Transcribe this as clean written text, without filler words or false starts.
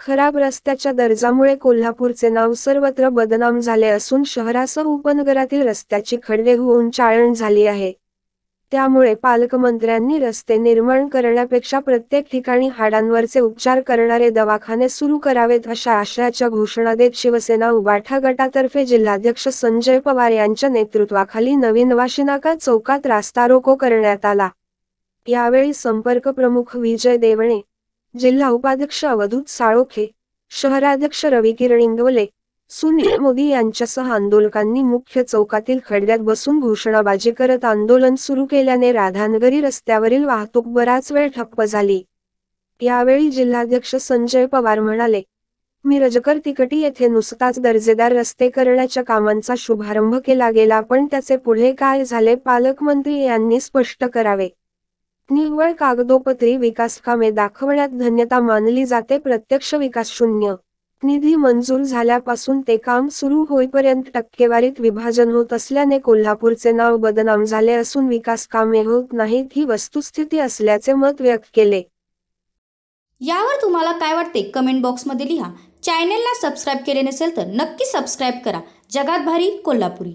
खराब रस्त्याच्या दर्जामुळे कोल्हापूरचे नाव सर्वत्र बदनाम झाले असून शहरासह उपनगरातील रस्त्याची खड्डे होऊन चाळण झाली आहे. त्यामुळे पालकमंत्र्यांनी रस्ते निर्माण करण्यापेक्षा प्रत्येक ठिकाणी हाडांवरचे उपचार करणारे दवाखाने सुरू करावेत अशा आशयाच्या घोषणा देत शिवसेना उबाठा गटातर्फे जिल्हाध्यक्ष संजय पवार यांच्या नेतृत्वाखाली नवीन वाशीनाका चौकात रास्ता रोको करण्यात आला. यावेळी संपर्क प्रमुख विजय देवणे, जिल्हा उपाध्यक्ष अवधूत साळोखे, शहराध्यक्ष रविकिरण इंगवले, सुनील मोदी यांच्यासह आंदोलकांनी मुख्य चौकातील खड्ड्यात बसून घोषणाबाजी करत आंदोलन सुरू केल्याने राधानगरी रस्त्यावरील वाहतूक बराच वेळ ठप्प झाली. यावेळी जिल्हाध्यक्ष संजय पवार म्हणाले, मिरजकर तिकटी येथे नुसताच दर्जेदार रस्ते करण्याच्या कामांचा शुभारंभ केला गेला, पण त्याचे पुढे काय झाले पालकमंत्री यांनी स्पष्ट करावे. निव्वळ कागदोपत्री विकासकामे दाखवण्यात धन्यता मानली जाते, प्रत्यक्ष विकास शून्य. निधी मंजूर झाल्यापासून ते काम सुरू होईपर्यंत टक्केवारीत विभाजन होत असल्याने कोल्हापूरचे नाव बदनाम झाले असून विकास कामे होत नाहीत ही वस्तुस्थिती असल्याचे मत व्यक्त केले. यावर तुम्हाला काय वाटते कमेंट बॉक्समध्ये लिहा. चॅनेलला सबस्क्राईब केले नसेल तर नक्की सबस्क्राईब करा. जगात भारी कोल्हापुरी.